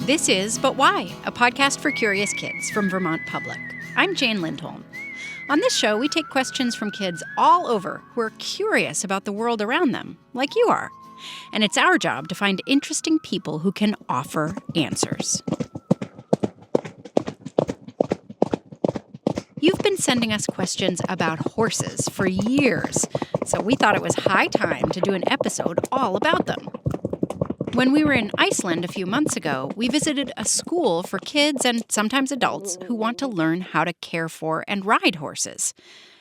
This is But Why, a podcast for curious kids from Vermont Public. I'm Jane Lindholm. On this show, we take questions from kids all over who are curious about the world around them, like you are. And it's our job to find interesting people who can offer answers. You've been sending us questions about horses for years, so we thought it was high time to do an episode all about them. When we were in Iceland a few months ago, we visited a school for kids and sometimes adults who want to learn how to care for and ride horses.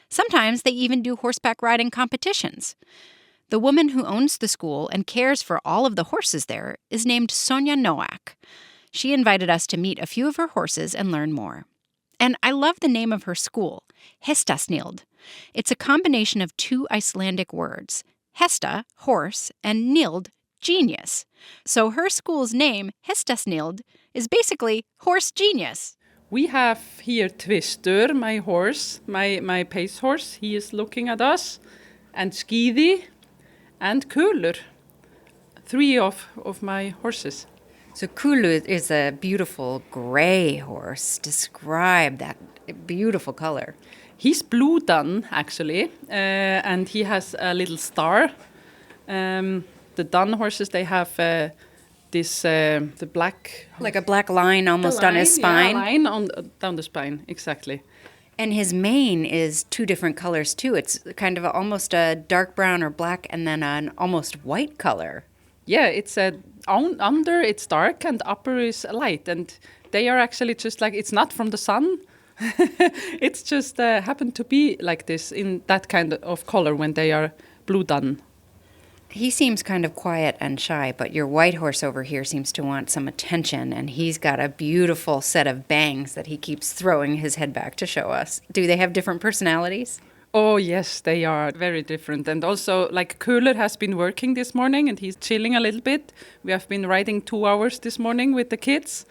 Sometimes they even do horseback riding competitions. The woman who owns the school and cares for all of the horses there is named Sonja Noack. She invited us to meet a few of her horses and learn more. And I love the name of her school, Hestasnild. It's a combination of two Icelandic words, Hesta, horse, and Nild, genius. So her school's name, Hestasnild, is basically horse genius. We have here Twister, my horse, my pace horse. He is looking at us. And Skíði and Kulur, three of my horses. So Kulur is a beautiful gray horse. Describe that beautiful color. He's blue dun, actually, and he has a little star. The dun horses, they have the black... Like a black line almost on his spine? Yeah, line down the spine, exactly. And his mane is two different colors, too. It's kind of almost a dark brown or black and then an almost white color. Yeah, it's under it's dark and upper is light. And they are actually just like, it's not from the sun. It's just happened to be like this in that kind of color when they are blue dun. He seems kind of quiet and shy, but your white horse over here seems to want some attention, and he's got a beautiful set of bangs that he keeps throwing his head back to show us. Do they have different personalities? Oh, yes, they are very different. And also, like, Kulur has been working this morning, and he's chilling a little bit. We have been riding 2 hours this morning with the kids.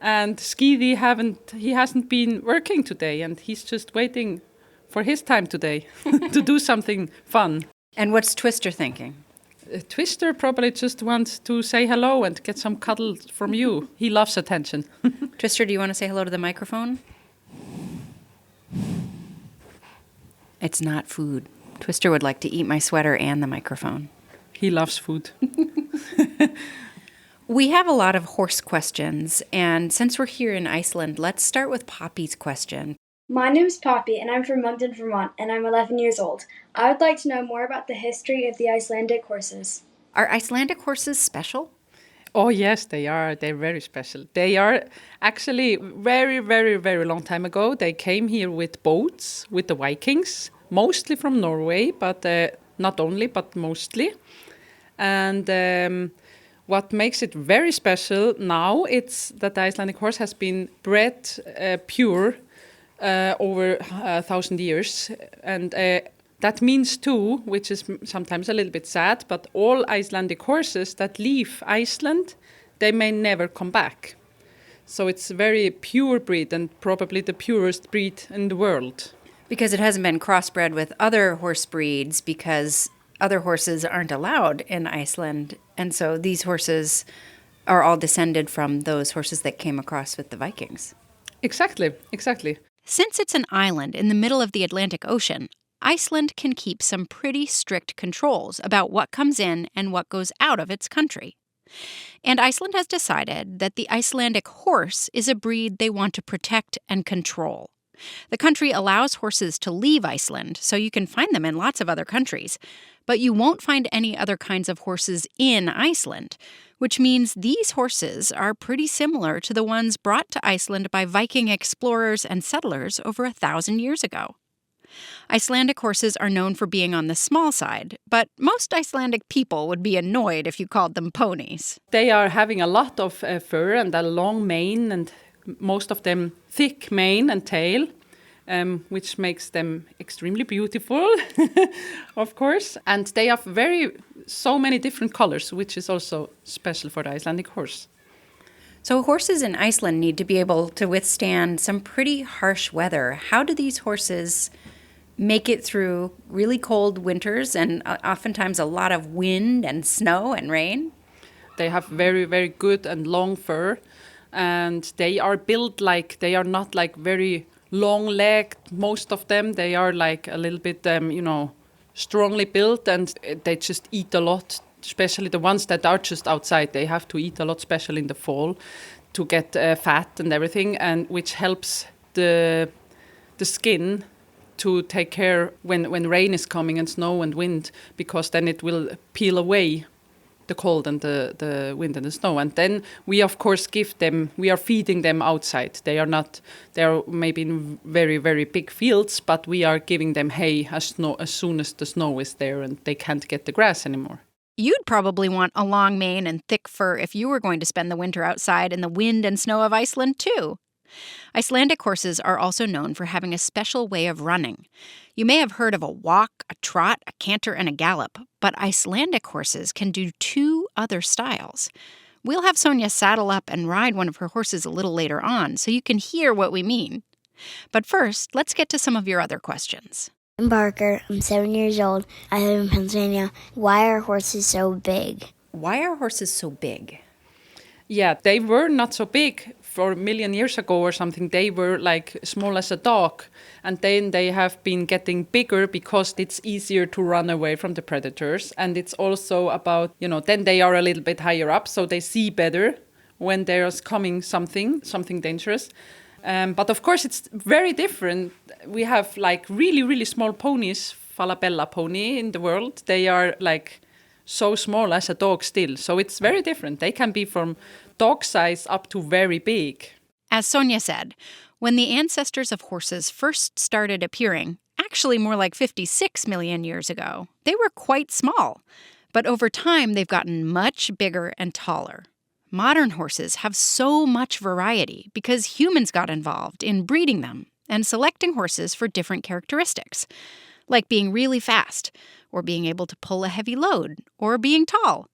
And Skíði hasn't been working today, and he's just waiting for his time today to do something fun. And what's Twister thinking? Twister probably just wants to say hello and get some cuddle from you. He loves attention. Twister, do you want to say hello to the microphone? It's not food. Twister would like to eat my sweater and the microphone. He loves food. We have a lot of horse questions, and since we're here in Iceland, let's start with Poppy's question. My name is Poppy, and I'm from Moncton, Vermont, and I'm 11 years old. I would like to know more about the history of the Icelandic horses. Are Icelandic horses special? Oh, yes, they are. They're very special. They are actually very, very, very long time ago. They came here with boats, with the Vikings, mostly from Norway, but not only, but mostly. And what makes it very special now, it's that the Icelandic horse has been bred pure over 1,000 years. And that means too, which is sometimes a little bit sad, but all Icelandic horses that leave Iceland, they may never come back. So it's very pure breed and probably the purest breed in the world. Because it hasn't been crossbred with other horse breeds because other horses aren't allowed in Iceland. And so these horses are all descended from those horses that came across with the Vikings. Exactly. Since it's an island in the middle of the Atlantic Ocean, Iceland can keep some pretty strict controls about what comes in and what goes out of its country. And Iceland has decided that the Icelandic horse is a breed they want to protect and control. The country allows horses to leave Iceland, so you can find them in lots of other countries, but you won't find any other kinds of horses in Iceland, which means these horses are pretty similar to the ones brought to Iceland by Viking explorers and settlers over 1,000 years ago. Icelandic horses are known for being on the small side, but most Icelandic people would be annoyed if you called them ponies. They are having a lot of fur and a long mane, and most of them thick mane and tail, which makes them extremely beautiful, of course. And they have so many different colors, which is also special for the Icelandic horse. So horses in Iceland need to be able to withstand some pretty harsh weather. How do these horses make it through really cold winters and oftentimes a lot of wind and snow and rain? They have very, very good and long fur. and they are built like, they are not like very long-legged, most of them. They are like a little bit, strongly built, and they just eat a lot, especially the ones that are just outside. They have to eat a lot, especially in the fall, to get fat and everything, and which helps the skin to take care when rain is coming and snow and wind, because then it will peel away the cold and the wind and the snow. And then we, of course, we are feeding them outside. They are maybe in very, very big fields, but we are giving them hay as soon as the snow is there and they can't get the grass anymore. You'd probably want a long mane and thick fur if you were going to spend the winter outside in the wind and snow of Iceland, too. Icelandic horses are also known for having a special way of running. You may have heard of a walk, a trot, a canter, and a gallop, but Icelandic horses can do 2 other styles. We'll have Sonja saddle up and ride one of her horses a little later on so you can hear what we mean. But first, let's get to some of your other questions. I'm Barker. I'm 7 years old. I live in Pennsylvania. Why are horses so big? Why are horses so big? Yeah, they were not so big. For a million years ago or something, they were like small as a dog. And then they have been getting bigger because it's easier to run away from the predators. And it's also about, then they are a little bit higher up, so they see better when there's coming something dangerous. But of course, it's very different. We have like really, really small ponies, Falabella pony in the world. They are like so small as a dog still. So it's very different. They can be from dog size up to very big. As Sonja said, when the ancestors of horses first started appearing, actually more like 56 million years ago, they were quite small. But over time, they've gotten much bigger and taller. Modern horses have so much variety because humans got involved in breeding them and selecting horses for different characteristics, like being really fast, or being able to pull a heavy load, or being tall.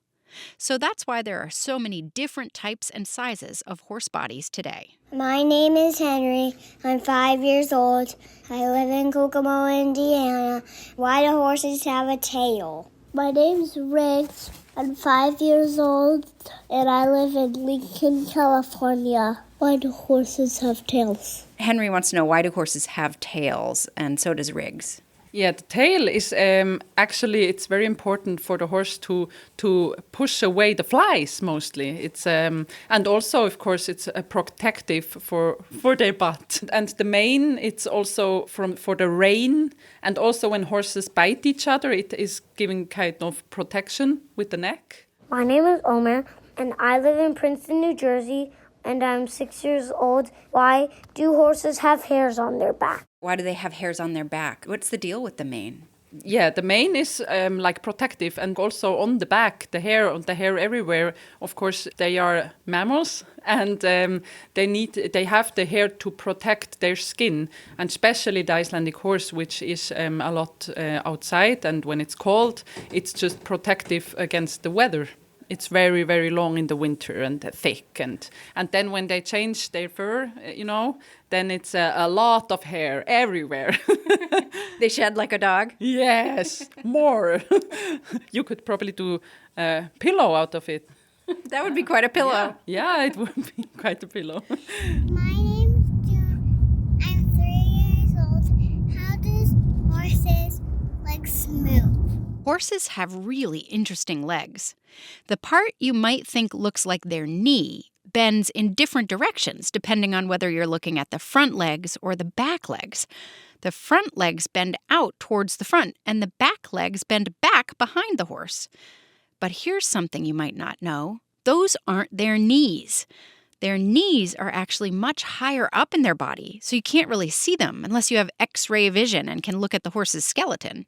So that's why there are so many different types and sizes of horse bodies today. My name is Henry. I'm 5 years old. I live in Kokomo, Indiana. Why do horses have a tail? My name's Riggs. I'm 5 years old, and I live in Lincoln, California. Why do horses have tails? Henry wants to know, why do horses have tails, and so does Riggs. Yeah, the tail is actually, it's very important for the horse to push away the flies mostly. It's and also, of course, it's protective for their butt. And the mane, it's also for the rain. And also when horses bite each other, it is giving kind of protection with the neck. My name is Omer, and I live in Princeton, New Jersey, and I'm 6 years old. Why do horses have hairs on their back? Why do they have hairs on their back? What's the deal with the mane? Yeah, the mane is like protective, and also on the back, the hair everywhere. Of course, they are mammals, and they have the hair to protect their skin, and especially the Icelandic horse, which is a lot outside, and when it's cold, it's just protective against the weather. It's very, very long in the winter and thick. And then when they change their fur, then it's a lot of hair everywhere. They shed like a dog? Yes, more. You could probably do a pillow out of it. That would be quite a pillow. Yeah, it would be quite a pillow. My name's June. I'm 3 years old. How does horses' legs move? Horses have really interesting legs. The part you might think looks like their knee bends in different directions depending on whether you're looking at the front legs or the back legs. The front legs bend out towards the front, and the back legs bend back behind the horse. But here's something you might not know. Those aren't their knees. Their knees are actually much higher up in their body, so you can't really see them unless you have X-ray vision and can look at the horse's skeleton.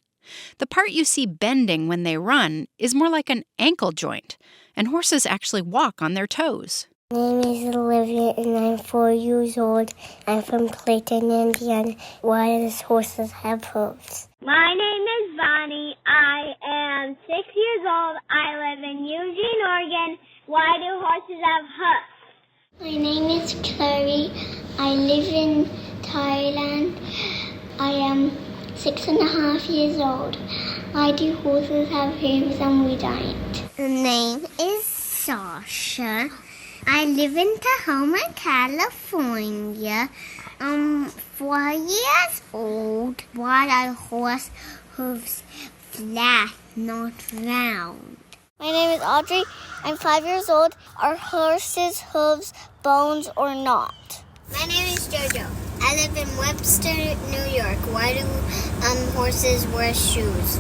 The part you see bending when they run is more like an ankle joint, and horses actually walk on their toes. My name is Olivia, and I'm 4 years old. I'm from Clayton, Indiana. Why does horses have hooves? My name is Bonnie. I am 6 years old. I live in Eugene, Oregon. Why do horses have hooves? My name is Chloe. I live in Thailand. I am 6.5 years old. Why do horses have hooves and we don't? The name is Sasha. I live in Tahoma, California. I'm 4 years old. Why are horse hooves flat, not round? My name is Audrey. I'm 5 years old. Are horses' hooves bones or not? My name is Jojo. I live in Webster, New York. Why do horses wear shoes?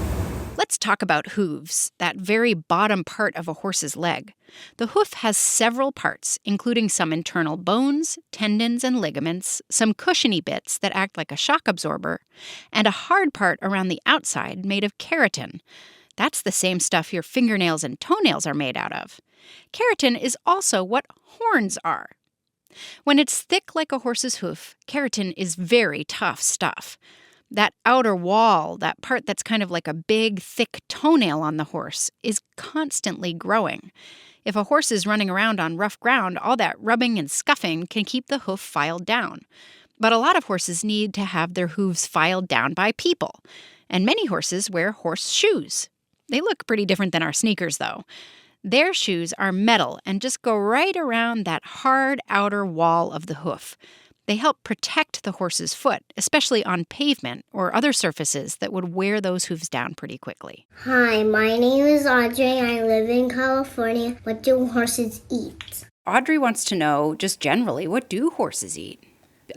Let's talk about hooves, that very bottom part of a horse's leg. The hoof has several parts, including some internal bones, tendons, and ligaments, some cushiony bits that act like a shock absorber, and a hard part around the outside made of keratin. That's the same stuff your fingernails and toenails are made out of. Keratin is also what horns are. When it's thick like a horse's hoof, keratin is very tough stuff. That outer wall, that part that's kind of like a big, thick toenail on the horse, is constantly growing. If a horse is running around on rough ground, all that rubbing and scuffing can keep the hoof filed down. But a lot of horses need to have their hooves filed down by people. And many horses wear horse shoes. They look pretty different than our sneakers, though. Their shoes are metal and just go right around that hard outer wall of the hoof. They help protect the horse's foot, especially on pavement or other surfaces that would wear those hooves down pretty quickly. Hi, my name is Audrey. I live in California. What do horses eat? Audrey wants to know, just generally, what do horses eat,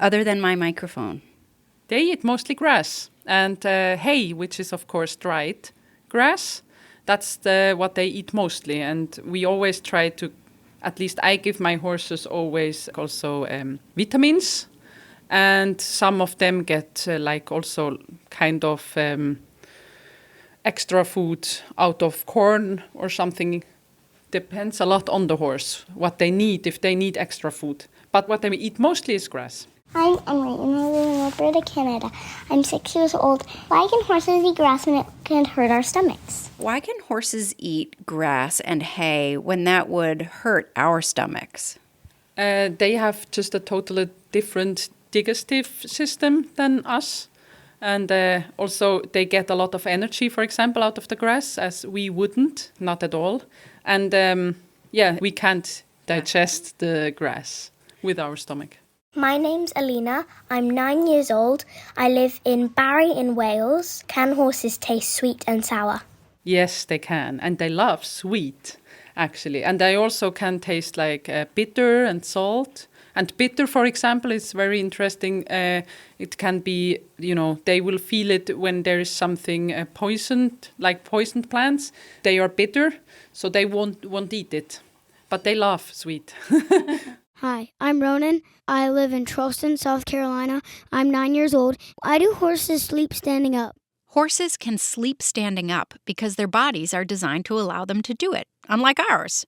other than my microphone? They eat mostly grass and hay, which is, of course, dried grass. That's what they eat mostly. And we always try to, at least I give my horses always also vitamins. And some of them get also kind of extra food out of corn or something. Depends a lot on the horse, what they need, if they need extra food. But what they eat mostly is grass. I'm Emily, and I live in Alberta, Canada. I'm 6 years old. Why can horses eat grass when it can hurt our stomachs? Why can horses eat grass and hay when that would hurt our stomachs? They have just a totally different digestive system than us. And also they get a lot of energy, for example, out of the grass, as we wouldn't, not at all. And we can't digest the grass with our stomach. My name's Alina. I'm 9 years old. I live in Barry in Wales. Can horses taste sweet and sour? Yes, they can. And they love sweet, actually. And they also can taste like bitter and salt. And bitter, for example, is very interesting. It can be, they will feel it when there is something poisoned, like poisoned plants. They are bitter, so they won't eat it. But they love sweet. Hi, I'm Ronan. I live in Charleston, South Carolina. I'm 9 years old. Why do horses sleep standing up? Horses can sleep standing up because their bodies are designed to allow them to do it, unlike ours.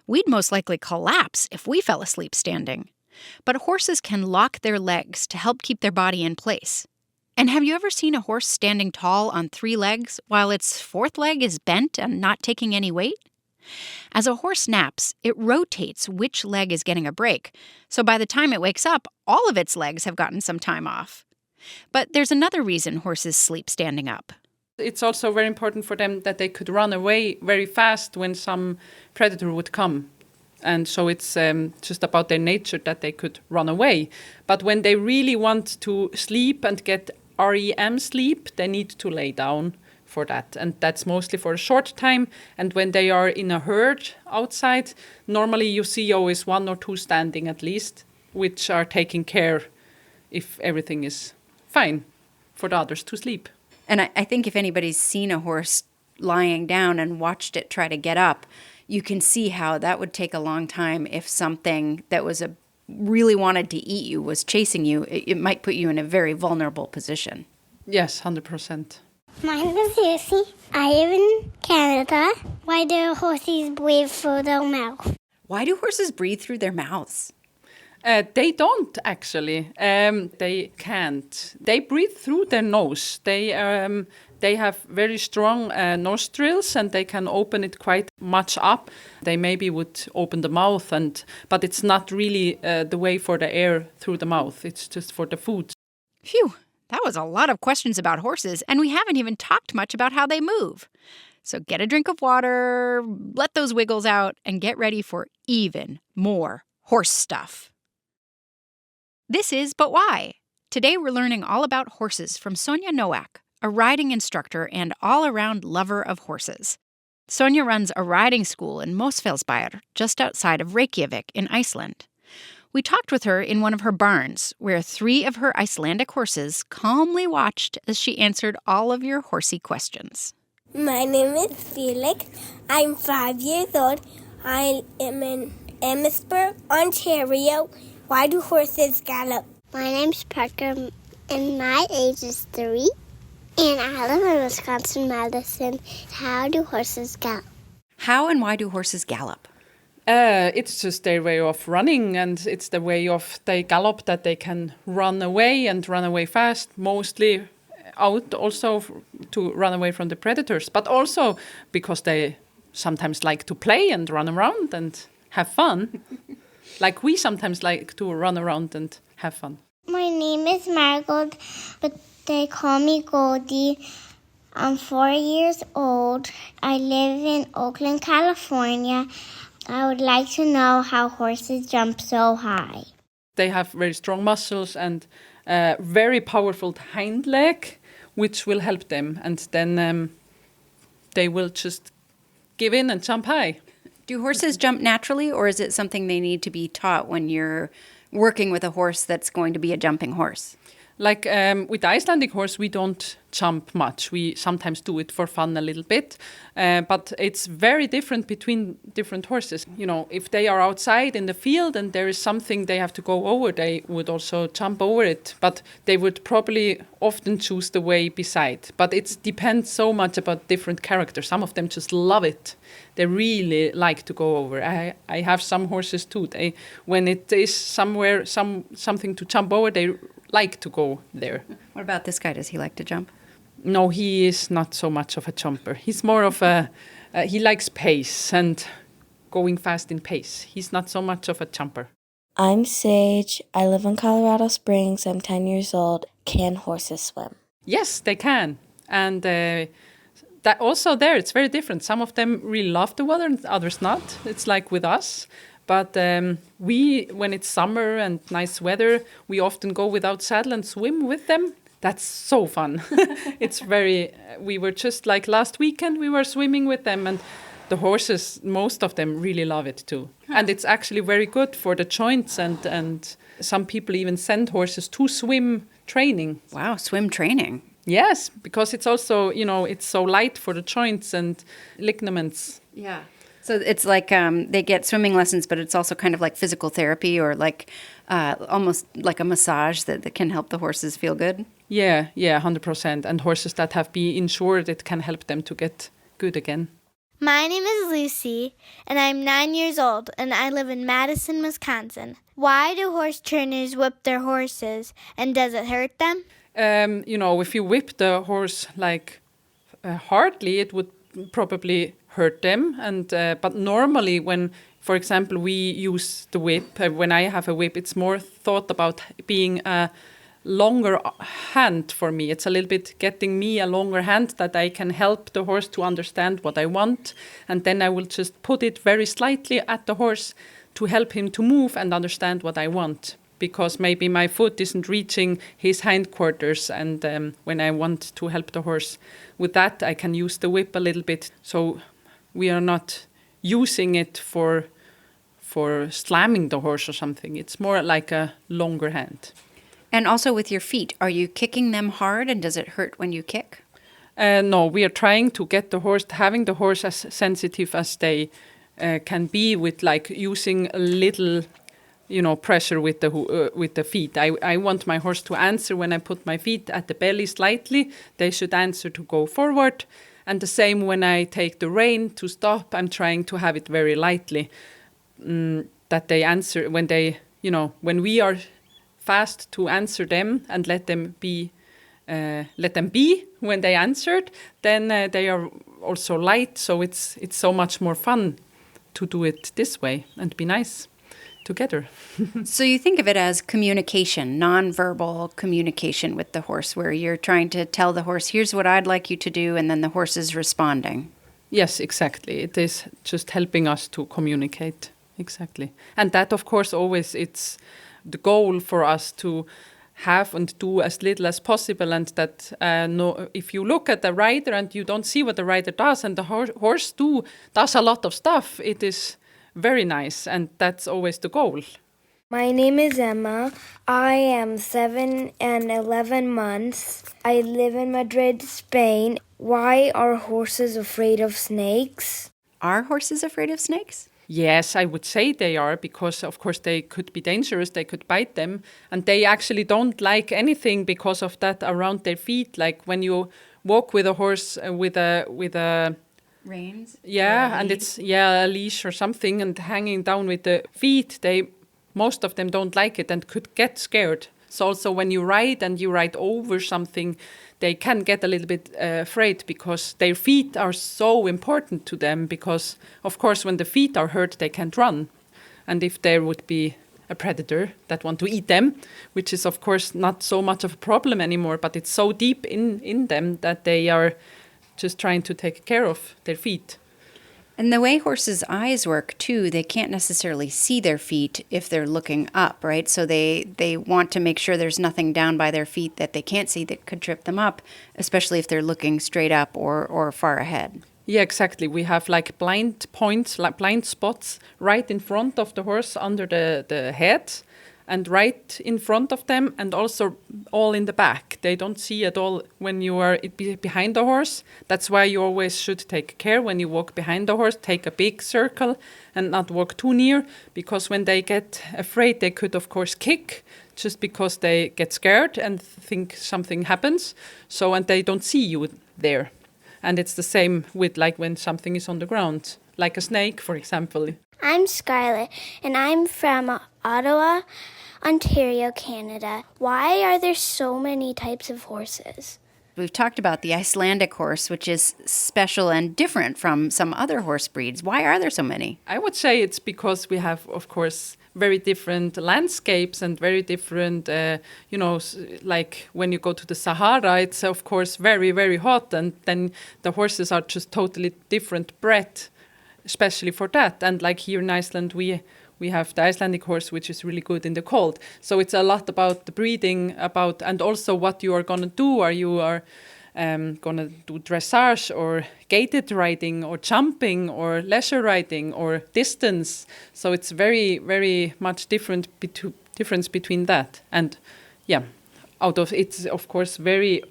We'd most likely collapse if we fell asleep standing. But horses can lock their legs to help keep their body in place. And have you ever seen a horse standing tall on 3 legs while its 4th leg is bent and not taking any weight? As a horse naps, it rotates which leg is getting a break, so by the time it wakes up, all of its legs have gotten some time off. But there's another reason horses sleep standing up. It's also very important for them that they could run away very fast when some predator would come. And so it's just about their nature that they could run away. But when they really want to sleep and get REM sleep, they need to lay down for that. And that's mostly for a short time. And when they are in a herd outside, normally you see always 1 or 2 standing at least, which are taking care if everything is fine for the others to sleep. And I think if anybody's seen a horse lying down and watched it try to get up, you can see how that would take a long time if something that was really wanted to eat you was chasing you. It might put you in a very vulnerable position. Yes, 100%. My name is Lucy. I live in Canada. Why do horses breathe through their mouth? Why do horses breathe through their mouths? They don't, actually. They can't. They breathe through their nose. They have very strong nostrils, and they can open it quite much up. They maybe would open the mouth, but it's not really the way for the air through the mouth. It's just for the food. Phew, that was a lot of questions about horses, and we haven't even talked much about how they move. So get a drink of water, let those wiggles out, and get ready for even more horse stuff. This is But Why? Today we're learning all about horses from Sonja Noack, a riding instructor and all-around lover of horses. Sonja runs a riding school in Mosfellsbær, just outside of Reykjavik in Iceland. We talked with her in one of her barns, where 3 of her Icelandic horses calmly watched as she answered all of your horsey questions. My name is Felix. I'm 5 years old. I am in Amherstburg, Ontario. Why do horses gallop? My name's Parker, and my age is 3. And I live in Wisconsin, Madison. How do horses gallop? How and why do horses gallop? It's just their way of running, and it's the way of they gallop that they can run away and run away fast, mostly out also to run away from the predators, but also because they sometimes like to play and run around and have fun. Like we sometimes like to run around and have fun. My name is Marigold, but they call me Goldie. I'm 4 years old. I live in Oakland, California. I would like to know how horses jump so high. They have very strong muscles and very powerful hind leg, which will help them. And then they will just give in and jump high. Do horses jump naturally, or is it something they need to be taught when you're working with a horse that's going to be a jumping horse? Like with the Icelandic horse, we don't jump much. We sometimes do it for fun a little bit, but it's very different between different horses. You know, if they are outside in the field and there is something they have to go over, they would also jump over it, but they would probably often choose the way beside. But it depends so much about different characters. Some of them just love it. They really like to go over. I have some horses too. When it is somewhere, something to jump over, they like to go there. What about this guy? Does he like to jump? No, he is not so much of a jumper. He's more of he likes pace and going fast in pace. He's not so much of a jumper. I'm Sage. I live in Colorado Springs. I'm 10 years old. Can horses swim? Yes, they can. And that also there, it's very different. Some of them really love the water and others not. It's like with us. But when it's summer and nice weather, we often go without saddle and swim with them. That's so fun. We were just like last weekend, we were swimming with them, and the horses, most of them really love it too. And it's actually very good for the joints, and some people even send horses to swim training. Wow, swim training. Yes, because it's also, it's so light for the joints and ligaments. Yeah. So it's like they get swimming lessons, but it's also kind of like physical therapy or like almost like a massage that can help the horses feel good. Yeah, 100%. And horses that have been insured, it can help them to get good again. My name is Lucy, and I'm 9 years old, and I live in Madison, Wisconsin. Why do horse trainers whip their horses, and does it hurt them? If you whip the horse like hardly, it would probably hurt them. But normally when, for example, we use the whip, when I have a whip, it's more thought about being a longer hand for me. It's a little bit getting me a longer hand that I can help the horse to understand what I want. And then I will just put it very slightly at the horse to help him to move and understand what I want. Because maybe my foot isn't reaching his hindquarters, and when I want to help the horse with that, I can use the whip a little bit. So we are not using it for slamming the horse or something. It's more like a longer hand. And also with your feet, are you kicking them hard, and does it hurt when you kick? No, we are trying to get having the horse as sensitive as they can be, with like using a little pressure with the feet. I want my horse to answer when I put my feet at the belly slightly. They should answer to go forward. And the same when I take the rein to stop, I'm trying to have it very lightly. That they answer when when we are fast to answer them and let them be when they answered, then they are also light. So it's so much more fun to do it this way and be nice together. So you think of it as communication, nonverbal communication with the horse, where you're trying to tell the horse, here's what I'd like you to do, and then the horse is responding. Yes, exactly. It is just helping us to communicate. Exactly. And that, of course, always it's the goal for us to have and do as little as possible. And that if you look at the rider and you don't see what the rider does and the horse does a lot of stuff, it is very nice. And that's always the goal. My name is Emma. I am 7 and 11 months. I live in Madrid, Spain. Why are horses afraid of snakes? Are horses afraid of snakes? Yes, I would say they are because, of course, they could be dangerous. They could bite them. And they actually don't like anything because of that around their feet. Like when you walk with a horse with a Reins? yeah, and it's a leash or something and hanging down with the feet, most of them don't like it and could get scared. So also when you ride and you ride over something, they can get a little bit afraid because their feet are so important to them because, of course, when the feet are hurt, they can't run. And if there would be a predator that want to eat them, which is, of course, not so much of a problem anymore, but it's so deep in them that they are just trying to take care of their feet. And the way horses' eyes work, too, they can't necessarily see their feet if they're looking up, right? So they want to make sure there's nothing down by their feet that they can't see that could trip them up, especially if they're looking straight up or far ahead. Yeah, exactly. We have like blind points, like blind spots right in front of the horse under the head and right in front of them and also all in the back. They don't see at all when you are behind the horse. That's why you always should take care when you walk behind the horse, take a big circle and not walk too near because when they get afraid, they could, of course, kick just because they get scared and think something happens. So, and they don't see you there. And it's the same with like when something is on the ground, like a snake, for example. I'm Scarlett, and I'm from Ottawa, Ontario, Canada. Why are there so many types of horses? We've talked about the Icelandic horse, which is special and different from some other horse breeds. Why are there so many? I would say it's because we have, of course, very different landscapes and very different, like when you go to the Sahara, it's, of course, very, very hot. And then the horses are just totally different bred, especially for that. And like here in Iceland, we have the Icelandic horse, which is really good in the cold. So it's a lot about the breeding, and also what you are going to do. Are you going to do dressage or gaited riding or jumping or leisure riding or distance? So it's very, very much difference between that. And yeah, out of it's, of course,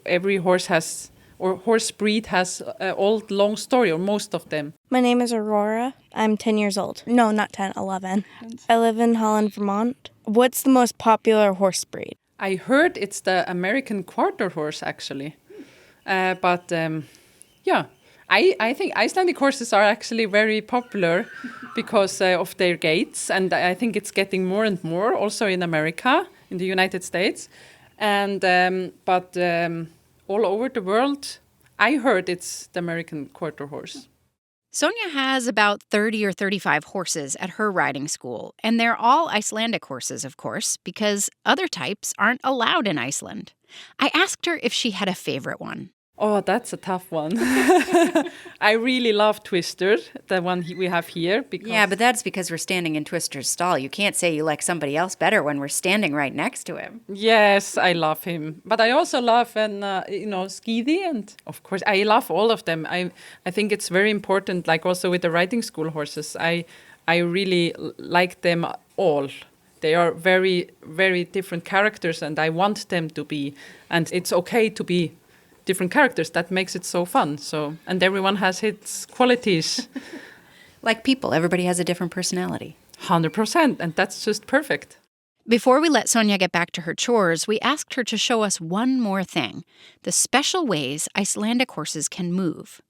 every horse has, or horse breed has an old, long story, or most of them. My name is Aurora. I'm 10 years old. No, not 10, 11. I live in Holland, Vermont. What's the most popular horse breed? I heard it's the American quarter horse, actually. I think Icelandic horses are actually very popular because of their gaits. And I think it's getting more and more also in America, in the United States. And all over the world, I heard it's the American quarter horse. Sonja has about 30 or 35 horses at her riding school, and they're all Icelandic horses, of course, because other types aren't allowed in Iceland. I asked her if she had a favorite one. Oh, that's a tough one. I really love Twister, the one we have here. Yeah, but that's because we're standing in Twister's stall. You can't say you like somebody else better when we're standing right next to him. Yes, I love him. But I also love, Skidi, and of course, I love all of them. I think it's very important, like also with the riding school horses. I really like them all. They are very, very different characters, and I want them to be. And it's okay to be different characters. That makes it so fun. So, and everyone has its qualities. Like people, everybody has a different personality. 100%, and that's just perfect. Before we let Sonja get back to her chores, we asked her to show us one more thing, the special ways Icelandic horses can move.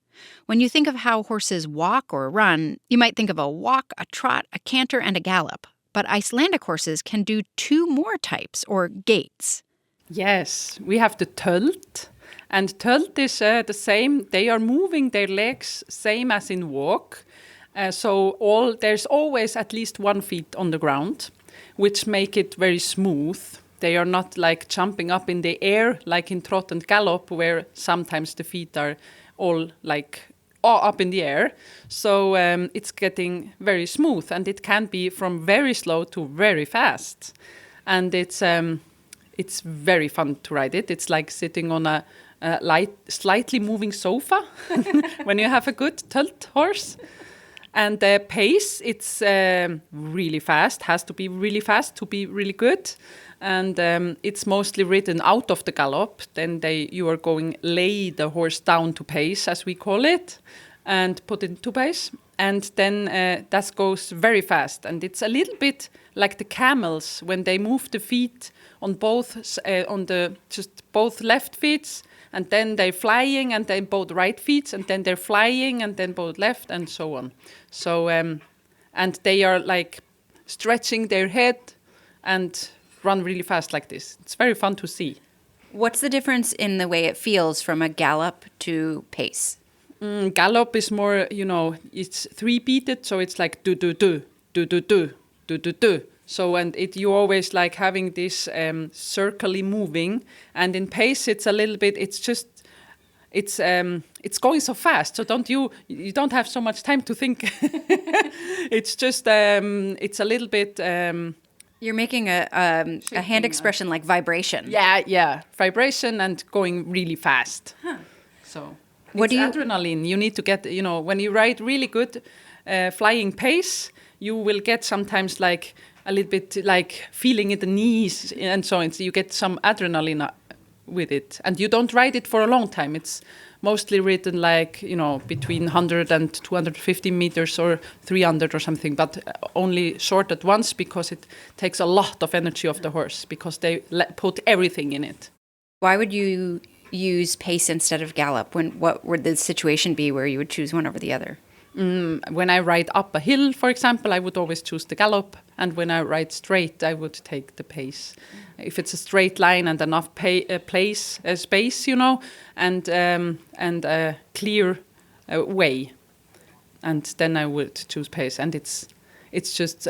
When you think of how horses walk or run, you might think of a walk, a trot, a canter, and a gallop. But Icelandic horses can do 2 more types, or gaits. Yes, we have the tölt. And tölt is the same. They are moving their legs same as in walk. There's always at least 1 foot on the ground, which make it very smooth. They are not like jumping up in the air like in trot and gallop, where sometimes the feet are all like up in the air. So it's getting very smooth, and it can be from very slow to very fast. And it's very fun to ride it. It's like sitting on a slightly moving sofa when you have a good tilt horse. And the pace, it's really fast, has to be really fast to be really good. And it's mostly ridden out of the gallop. Then you are lay the horse down to pace, as we call it, and put it into pace. And then that goes very fast. And it's a little bit like the camels when they move the feet on both both left feet, and then they're flying, and then both right feet, and then they're flying, and then both left, and so on. So and they are like stretching their head and run really fast like this. It's very fun to see. What's the difference in the way it feels from a gallop to pace? Gallop is more, it's three-beated, so it's like do-do-do, do-do-do, do-do-do. So, and you always like having this circly moving. And in pace, it's a little bit, it's going so fast. So you don't have so much time to think. It's just, it's a little bit... You're making a hand expression like vibration. Yeah. Vibration and going really fast. Huh. So it's adrenaline. You need to get, when you ride really good flying pace, you will get sometimes like a little bit like feeling in the knees and so on. So you get some adrenaline with it. And you don't ride it for a long time. It's mostly ridden like, between 100 and 250 meters or 300 or something, but only short at once because it takes a lot of energy of the horse because they put everything in it. Why would you use pace instead of gallop? What would the situation be where you would choose one over the other? When I ride up a hill, for example, I would always choose the gallop. And when I ride straight, I would take the pace. If it's a straight line and enough space, and a clear way, and then I would choose pace. And it's just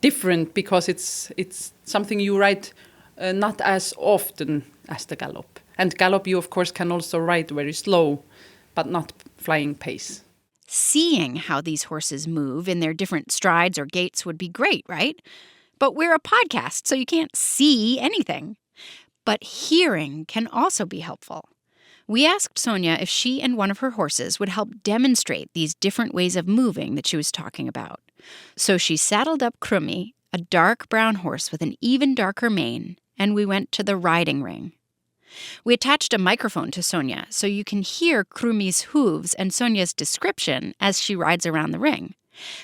different because it's something you ride not as often as the gallop. And gallop, you of course can also ride very slow, but not flying pace. Seeing how these horses move in their different strides or gaits would be great, right? But we're a podcast, so you can't see anything. But hearing can also be helpful. We asked Sonja if she and one of her horses would help demonstrate these different ways of moving that she was talking about. So she saddled up Krummi, a dark brown horse with an even darker mane, and we went to the riding ring. We attached a microphone to Sonja so you can hear Krummi's hooves and Sonja's description as she rides around the ring.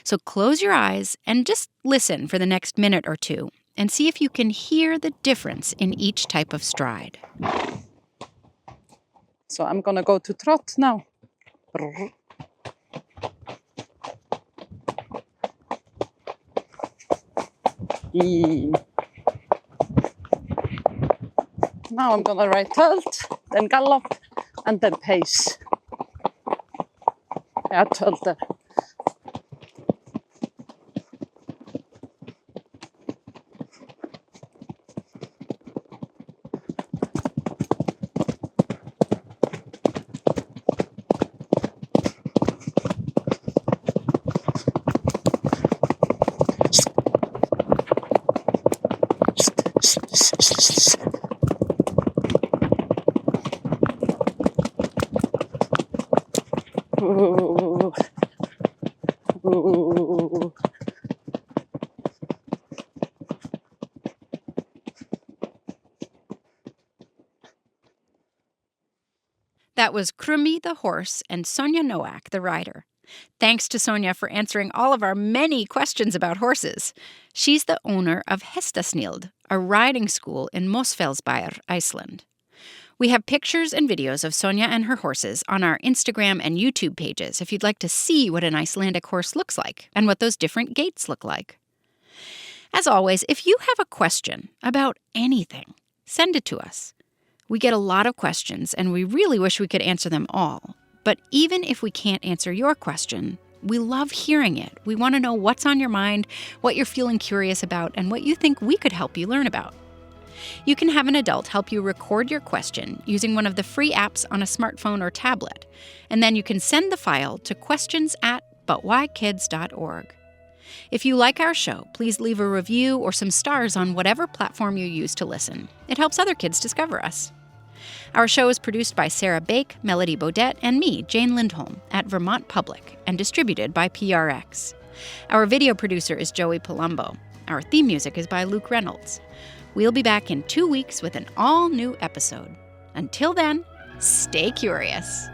So close your eyes and just listen for the next minute or two and see if you can hear the difference in each type of stride. So I'm going to go to trot now. Now I'm going to ride tilt, then gallop, and then pace. Yeah, tilt. That was Krummi the horse and Sonja Noack the rider. Thanks to Sonja for answering all of our many questions about horses. She's the owner of Hestasnild, a riding school in Mosfellsbær, Iceland. We have pictures and videos of Sonja and her horses on our Instagram and YouTube pages if you'd like to see what an Icelandic horse looks like and what those different gaits look like. As always, if you have a question about anything, send it to us. We get a lot of questions, and we really wish we could answer them all. But even if we can't answer your question, we love hearing it. We want to know what's on your mind, what you're feeling curious about, and what you think we could help you learn about. You can have an adult help you record your question using one of the free apps on a smartphone or tablet, and then you can send the file to questions@butwhykids.org. If you like our show, please leave a review or some stars on whatever platform you use to listen. It helps other kids discover us. Our show is produced by Sarah Bake, Melody Bodette, and me, Jane Lindholm, at Vermont Public, and distributed by PRX. Our video producer is Joey Palumbo. Our theme music is by Luke Reynolds. We'll be back in 2 weeks with an all-new episode. Until then, stay curious.